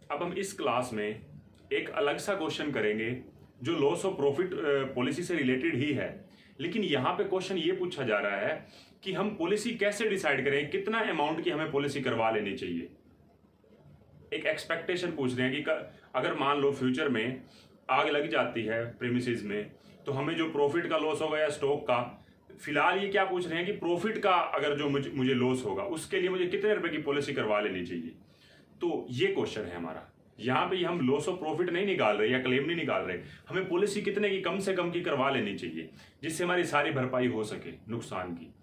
अब हम इस क्लास में एक अलग सा क्वेश्चन करेंगे जो लॉस ऑफ प्रॉफिट पॉलिसी से रिलेटेड ही है, लेकिन यहाँ पे क्वेश्चन ये पूछा जा रहा है कि हम पॉलिसी कैसे डिसाइड करें, कितना अमाउंट की हमें पॉलिसी करवा लेनी चाहिए। एक एक्सपेक्टेशन पूछ रहे हैं कि अगर मान लो फ्यूचर में आग लग जाती है प्रीमिसेस में, तो हमें जो प्रॉफिट का लॉस होगा या स्टॉक का, फिलहाल ये क्या पूछ रहे हैं कि प्रॉफिट का अगर जो मुझे लॉस होगा उसके लिए मुझे कितने रुपए की पॉलिसी करवा लेनी चाहिए। तो ये क्वेश्चन है हमारा। यहाँ पे हम लॉस ऑफ प्रॉफिट नहीं निकाल रहे या क्लेम नहीं निकाल रहे, हमें पॉलिसी कितने की कम से कम की करवा लेनी चाहिए जिससे हमारी सारी भरपाई हो सके नुकसान की,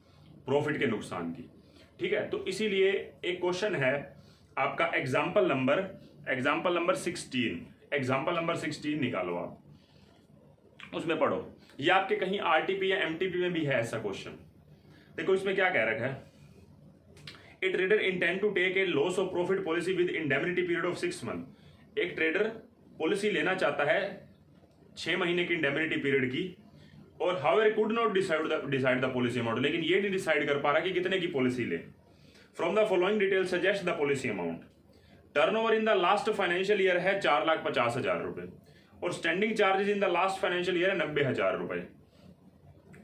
प्रॉफिट के नुकसान की। ठीक है, तो इसीलिए एक क्वेश्चन है आपका एग्जाम्पल नंबर 16। एग्जाम्पल नंबर 16 निकालो आप, उसमें पढ़ो। ये आपके कहीं आरटीपी या एमटीपी में भी है ऐसा क्वेश्चन। देखो इसमें क्या कह रखा है, a trader intend to take a loss of profit policy with indemnity period of 6 month. एक ट्रेडर पॉलिसी लेना चाहता है 6 महीने की इंडेमनिटी पीरियड की, और however could not decide the policy amount, लेकिन ये नहीं डिसाइड कर पा रहा कि कितने की पॉलिसी ले। From the following detail suggest the policy amount. Turnover in the last financial year है 4,50,000 रुपए, और standing charges in the last financial year है 90,000 रुपए,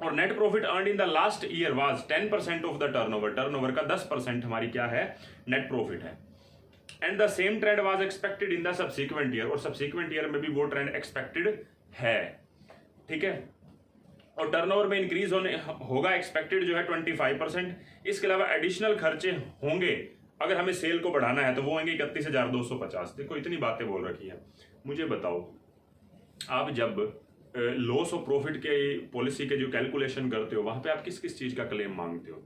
और net profit earned in the last year was 10% of the turnover. Turnover का 10% हमारी क्या है, नेट प्रॉफिट है। And the same trend was expected in the subsequent year, और subsequent year में भी वो ट्रेंड एक्सपेक्टेड है। ठीक है, और टर्नओवर में इंक्रीज होगा एक्सपेक्टेड जो है 25%। इसके अलावा एडिशनल खर्चे होंगे अगर हमें सेल को बढ़ाना है, तो वो होंगे 31,250। देखो इतनी बातें बोल रखी है। मुझे बताओ, आप जब लॉस ऑफ प्रॉफिट के पॉलिसी के जो कैलकुलेशन करते हो, वहां पे आप किस किस चीज का क्लेम मांगते हो।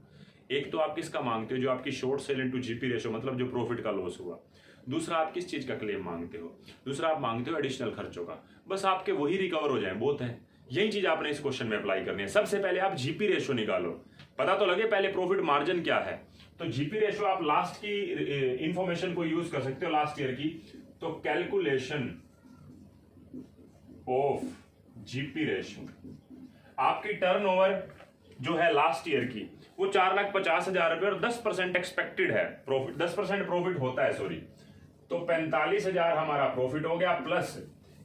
एक तो आप किसका मांगते हो, जो आपकी short cell into GP ratio, मतलब जो प्रॉफिट का लॉस हुआ। दूसरा आप किस चीज का क्लेम मांगते हो, दूसरा आप मांगते हो एडिशनल खर्चों का। बस आपके वही रिकवर हो जाए, बहुत है। यही चीज आपने इस क्वेश्चन में अप्लाई करनी है। सबसे पहले आप जीपी रेशो निकालो, पता तो लगे पहले प्रॉफिट मार्जिन क्या है। तो जीपी रेशो आप लास्ट की इंफॉर्मेशन को यूज कर सकते हो, लास्ट ईयर की। तो कैलकुलेशन ऑफ जीपी रेशो, आपकी टर्नओवर जो है लास्ट ईयर की वो 4,50,000 रुपए, और 10% एक्सपेक्टेड है प्रॉफिट, 10% प्रॉफिट होता है, सॉरी। तो 45,000 हमारा प्रॉफिट हो गया, प्लस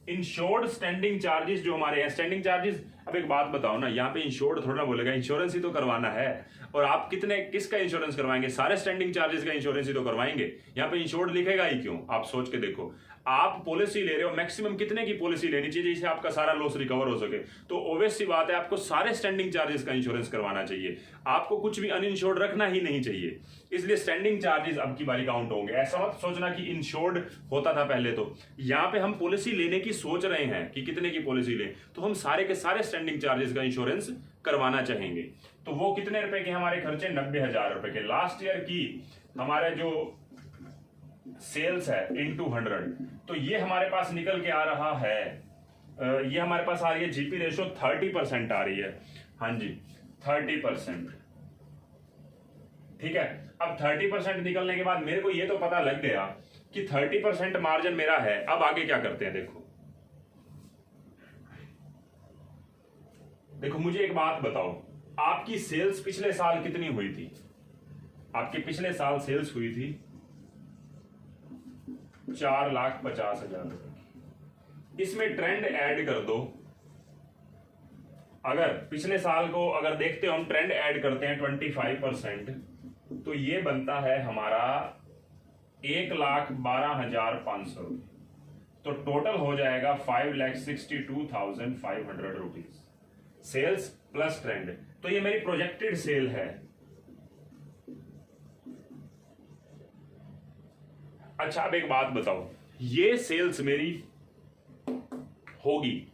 इंश्योर्ड स्टैंडिंग चार्जेस जो हमारे हैं। स्टैंडिंग चार्जेस, अब एक बात बताओ ना, यहाँ पे इंश्योर्ड थोड़ा बोलेगा, इंश्योरेंस ही तो करवाना है। और आप किसका इंश्योरेंस करवाएंगे, सारे स्टैंडिंग चार्जेस का इंश्योरेंस ही तो करवाएंगे। यहाँ पे इंश्योर्ड लिखेगा ही क्यों, आप सोच के देखो। आप पॉलिसी ले रहे हो, मैक्सिमम कितने की पॉलिसी लेनी चाहिए जिससे आपका सारा लॉस रिकवर हो सके। तो ऑब्वियस सी बात है, आपको सारे स्टैंडिंग चार्जेस का इंश्योरेंस करवाना चाहिए, आपको कुछ भी अनइंश्योर्ड रखना ही नहीं चाहिए। इसलिए स्टैंडिंग चार्जेस अब की बारी काउंट होंगे। ऐसा मत सोचना कि इंश्योर्ड होता था पहले। तो यहाँ पे हम पॉलिसी लेने की सोच रहे हैं कि कितने की पॉलिसी लें, तो हम सारे के सारे स्टैंडिंग चार्जेस का इंश्योरेंस करवाना चाहेंगे। तो वो कितने रुपए के हमारे खर्चे, 90,000 रुपए के। लास्ट ईयर की हमारे जो सेल्स है इनटू 100, तो ये हमारे पास निकल के आ रहा है, ये हमारे पास आ रही है जीपी रेशो 30% आ रही है। हाँ जी, 30%। ठीक है, अब 30% निकलने के बाद मेरे को ये तो पता लग गया कि 30% मार्जिन मेरा है। अब आगे क्या करते हैं, देखो मुझे एक बात बताओ, आपकी सेल्स पिछले साल कितनी हुई थी। आपकी पिछले साल सेल्स हुई थी 4,50,000 रुपए। इसमें ट्रेंड ऐड कर दो। अगर पिछले साल को अगर देखते हो, हम ट्रेंड ऐड करते हैं 25%, तो ये बनता है हमारा 1,12,500 रुपये। तो टोटल हो जाएगा 5,62,500 रुपीज सेल्स प्लस ट्रेंड। तो ये मेरी प्रोजेक्टेड सेल है। अच्छा, अब एक बात बताओ, ये सेल्स मेरी होगी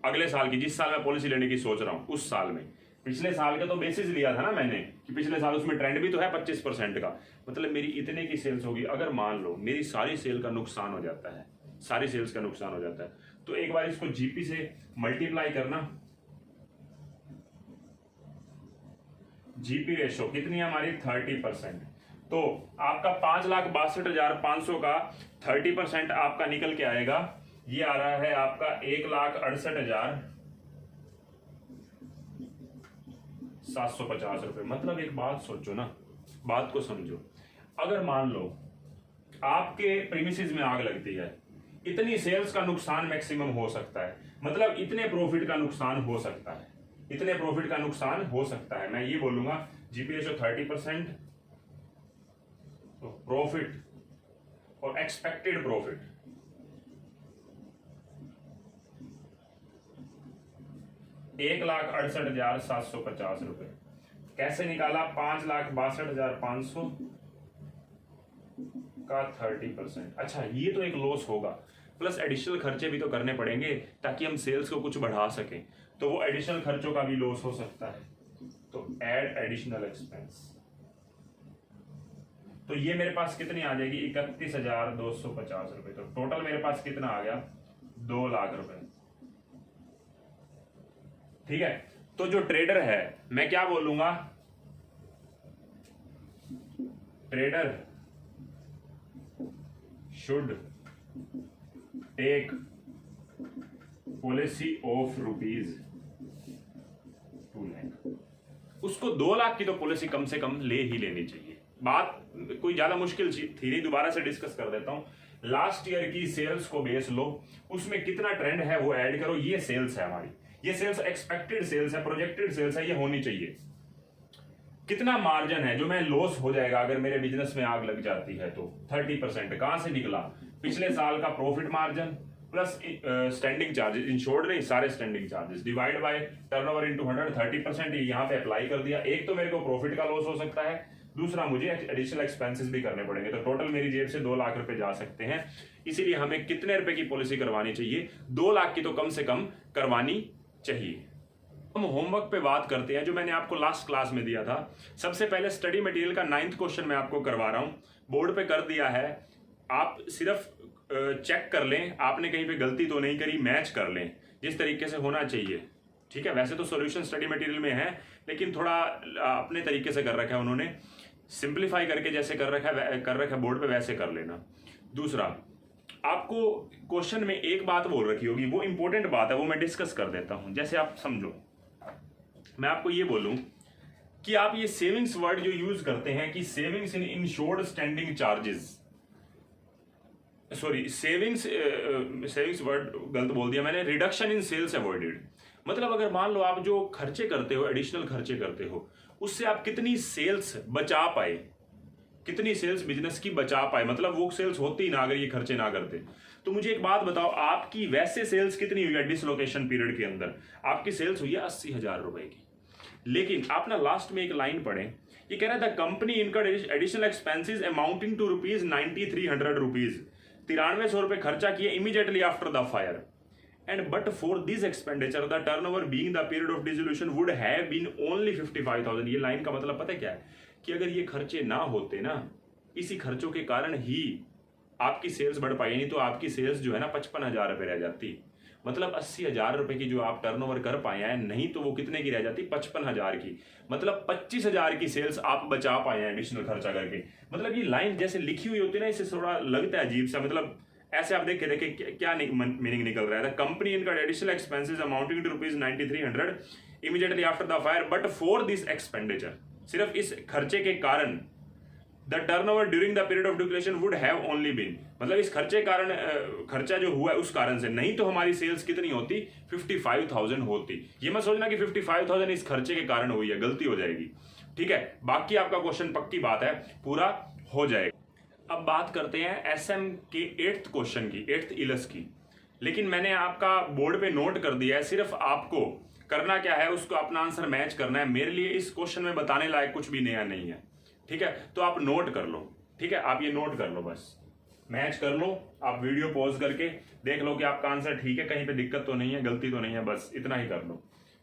अगले साल की, जिस साल मैं पॉलिसी लेने की सोच रहा हूं उस साल में। पिछले साल का तो बेसिस लिया था ना मैंने कि पिछले साल उसमें ट्रेंड भी तो है 25% का, मतलब मेरी इतने की सेल्स होगी। अगर मान लो मेरी सारी सेल का नुकसान हो जाता है, सारी सेल्स का नुकसान हो जाता है, तो एक बार इसको जीपी से मल्टीप्लाई करना। जीपी रेशो कितनी है हमारी, 30%। तो आपका 5,62,500 का 30% आपका निकल के आएगा, ये आ रहा है आपका 1,68,750 रुपए। मतलब एक बात सोचो ना, बात को समझो। अगर मान लो आपके प्रीमिसेस में आग लगती है, इतनी सेल्स का नुकसान मैक्सिमम हो सकता है, मतलब इतने प्रॉफिट का नुकसान हो सकता है, इतने प्रॉफिट का नुकसान हो सकता है। मैं ये बोलूंगा जीपी रेशो 30%, तो प्रॉफिट और एक्सपेक्टेड प्रॉफिट 1,68,750 रुपए। कैसे निकाला? 5,62,500 का 30%। अच्छा, ये तो एक लॉस होगा, प्लस एडिशनल खर्चे भी तो करने पड़ेंगे ताकि हम सेल्स को कुछ बढ़ा सकें, तो वो एडिशनल खर्चों का भी लॉस हो सकता है। तो ऐड एडिशनल एक्सपेंस, तो ये मेरे पास कितनी आ जाएगी? 31,250 रुपए। तो टोटल मेरे पास कितना आ गया? 2 लाख रुपए। ठीक है, तो जो ट्रेडर है, मैं क्या बोलूंगा? Trader should take policy of ₹2 lakh. उसको 2 लाख की तो पॉलिसी कम से कम ले ही लेनी चाहिए। बात कोई ज्यादा मुश्किल थी नहीं, दोबारा से डिस्कस कर देता हूं। लास्ट ईयर की सेल्स को बेस लो, उसमें कितना ट्रेंड है वो ऐड करो। ये सेल्स है हमारी, ये सेल्स एक्सपेक्टेड सेल्स है, प्रोजेक्टेड सेल्स है, ये होनी चाहिए। कितना मार्जिन है जो मैं लॉस हो जाएगा अगर मेरे बिजनेस में आग लग जाती है? तो 30%। कहां से निकला? पिछले साल का profit margin plus standing charges, insured नहीं, सारे standing charges divide by turnover into 100, 30% यहां पे अप्लाई कर दिया। एक तो मेरे को प्रॉफिट का लॉस हो सकता है, दूसरा मुझे एडिशनल एक्सपेंसेस भी करने पड़ेंगे। तो टोटल मेरी जेब से 2 लाख रुपए जा सकते हैं। इसीलिए हमें कितने रुपए की पॉलिसी करवानी चाहिए? 2 लाख की तो कम से कम करवानी चाहिए। हम होमवर्क पे बात करते हैं जो मैंने आपको लास्ट क्लास में दिया था। सबसे पहले स्टडी मटेरियल का 9th क्वेश्चन मैं आपको करवा रहा हूं, बोर्ड पे कर दिया है। आप सिर्फ चेक कर लें आपने कहीं पे गलती तो नहीं करी, मैच कर लें जिस तरीके से होना चाहिए। ठीक है, वैसे तो सॉल्यूशन स्टडी मटेरियल में है, लेकिन थोड़ा अपने तरीके से कर रखा है उन्होंने, सिंप्लीफाई करके जैसे कर रखा है बोर्ड पे, वैसे कर लेना। दूसरा, आपको क्वेश्चन में एक बात बोल रखी होगी, वो इंपॉर्टेंट बात है, वो मैं डिस्कस कर देता हूं। जैसे आप समझो, मैं आपको ये बोलूं कि आप ये सेविंग्स वर्ड जो यूज करते हैं कि savings in insured standing charges, sorry savings word गलत बोल दिया मैंने, रिडक्शन इन सेल्स अवॉइडेड। मतलब अगर मान लो आप जो खर्चे करते हो, एडिशनल खर्चे करते हो, उससे आप कितनी सेल्स बचा पाए, कितनी सेल्स बिजनेस की बचा पाए, मतलब वो सेल्स होती ना अगर ये खर्चे ना करते। तो मुझे एक बात बताओ, आपकी वैसे सेल्स कितनी हुई है डिसलोकेशन पीरियड के अंदर? आपकी सेल्स हुई है 80,000 रुपए की, लेकिन आप ना लास्ट में एक लाइन पढ़े, ये कह रहा था company incurred additional expenses amounting to ₹9300 9300 रुपए खर्चा किए immediately after the fire, and but for this expenditure the turnover being the period of dissolution would have been only 55,000। ये लाइन का मतलब पता है क्या है? कि अगर ये खर्चे ना होते ना, इसी खर्चों के कारण ही आपकी सेल्स बढ़ पाई, नहीं तो आपकी सेल्स जो है ना 55,000 रुपए रह जाती। मतलब 80,000 रुपए की जो आप टर्नओवर कर पाए हैं, नहीं तो वो कितने की रह जाती? 55,000 की। मतलब 25,000 की सेल्स आप बचा पाए हैं एडिशनल खर्चा करके। मतलब ये लाइन जैसे लिखी हुई होती है ना, इससे थोड़ा लगता है अजीब सा, मतलब ऐसे आप देखे क्या मीनिंग निकल रहा है? Company incurred additional expenses amounting to ₹9300 immediately after the fire, but for this expenditure, सिर्फ इस खर्चे के कारण, the turnover during the period of declaration would have only been, मतलब इस खर्चे कारण, खर्चा जो हुआ है उस कारण से, नहीं तो हमारी सेल्स कितनी होती? 55,000 होती। ये मत सोचना कि 55,000 इस खर्चे के कारण हुई है, गलती हो जाएगी। ठीक है, बाकी आपका क्वेश्चन पक्की बात है पूरा हो जाएगा। अब बात करते हैं एसएम के 8th क्वेश्चन की, 8th इलस की। लेकिन मैंने आपका बोर्ड पे नोट कर दिया है, सिर्फ आपको करना क्या है, उसको अपना आंसर मैच करना है। मेरे लिए इस क्वेश्चन में बताने लायक कुछ भी नया नहीं है। ठीक है, तो आप नोट कर लो। ठीक है, आप ये नोट कर लो, बस मैच कर लो। आप वीडियो पॉज करके देख लो कि आपका आंसर ठीक है, कहीं पे दिक्कत तो नहीं है, गलती तो नहीं है, बस इतना ही कर लो।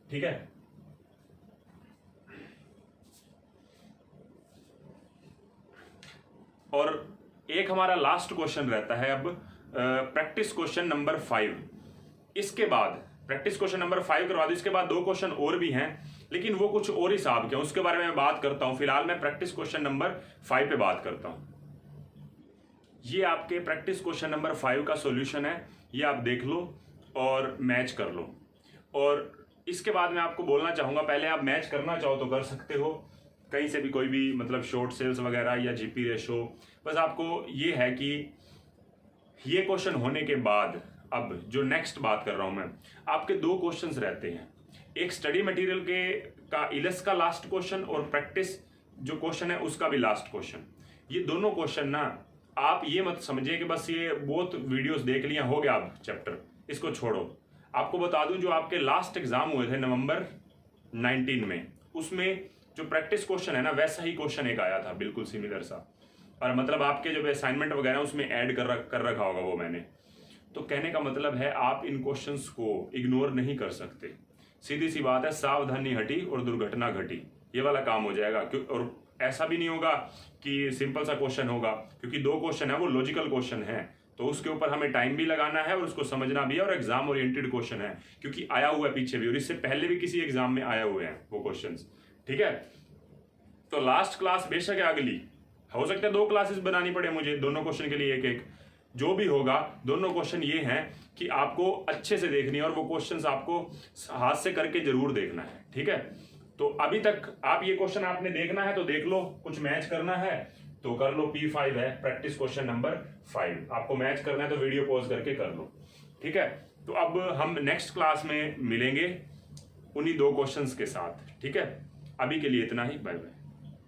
ठीक है, और एक हमारा लास्ट क्वेश्चन रहता है अब, प्रैक्टिस क्वेश्चन नंबर 5। इसके बाद प्रैक्टिस क्वेश्चन नंबर 5 करवा दो। इसके बाद 2 क्वेश्चन और भी हैं, लेकिन वो कुछ और हिसाब के, उसके बारे में मैं बात करता हूं। फिलहाल मैं प्रैक्टिस क्वेश्चन नंबर 5 पे बात करता हूं। ये आपके प्रैक्टिस क्वेश्चन नंबर 5 का सॉल्यूशन है, ये आप देख लो और मैच कर लो। और इसके बाद मैं आपको बोलना चाहूंगा, पहले आप मैच करना चाहो तो कर सकते हो, कहीं से भी कोई भी मतलब शॉर्ट सेल्स वगैरह या जीपी रेशो, बस आपको ये है कि ये क्वेश्चन होने के बाद अब जो नेक्स्ट बात कर रहा हूं मैं, आपके दो क्वेश्चंस रहते हैं, एक स्टडी मटेरियल के का इलस का लास्ट क्वेश्चन और प्रैक्टिस जो क्वेश्चन है उसका भी लास्ट क्वेश्चन। ये दोनों क्वेश्चन ना आप ये मत समझिए कि बस ये बहुत वीडियोस देख लिया हो गया अब चैप्टर, इसको छोड़ो। आपको बता दूं जो आपके लास्ट एग्जाम हुए थे नवंबर 19 में, उसमें जो प्रैक्टिस क्वेश्चन है ना वैसा ही क्वेश्चन एक आया था, बिल्कुल सिमिलर सा, और मतलब आपके जो असाइनमेंट वगैरह उसमें ऐड कर रखा होगा वो मैंने। तो कहने का मतलब है आप इन क्वेश्चंस को इग्नोर नहीं कर सकते, सीधी सी बात है, सावधानी हटी और दुर्घटना घटी, ये वाला काम हो जाएगा। और ऐसा भी नहीं होगा कि सिंपल सा क्वेश्चन होगा, क्योंकि दो क्वेश्चन है वो लॉजिकल क्वेश्चन है, तो उसके ऊपर हमें टाइम भी लगाना है और उसको समझना भी है, और एग्जाम ओरिएंटेड क्वेश्चन है क्योंकि आया हुआ है पीछे भी, और इससे पहले भी किसी एग्जाम में आए हुए हैं वो क्वेश्चन। ठीक है, तो लास्ट क्लास बेशक है अगली, हो सकता है 2 क्लासेस बनानी पड़े मुझे दोनों क्वेश्चन के लिए, एक एक जो भी होगा। दोनों क्वेश्चन ये हैं कि आपको अच्छे से देखनी है और वो क्वेश्चंस आपको हाथ से करके जरूर देखना है। ठीक है, तो अभी तक आप ये क्वेश्चन आपने देखना है तो देख लो, कुछ मैच करना है तो कर लो, P5 है प्रैक्टिस क्वेश्चन नंबर 5, आपको मैच करना है तो वीडियो पॉज करके कर लो। ठीक है, तो अब हम नेक्स्ट क्लास में मिलेंगे उन्हीं 2 क्वेश्चंस के साथ। ठीक है, अभी के लिए इतना ही, बाय बाय।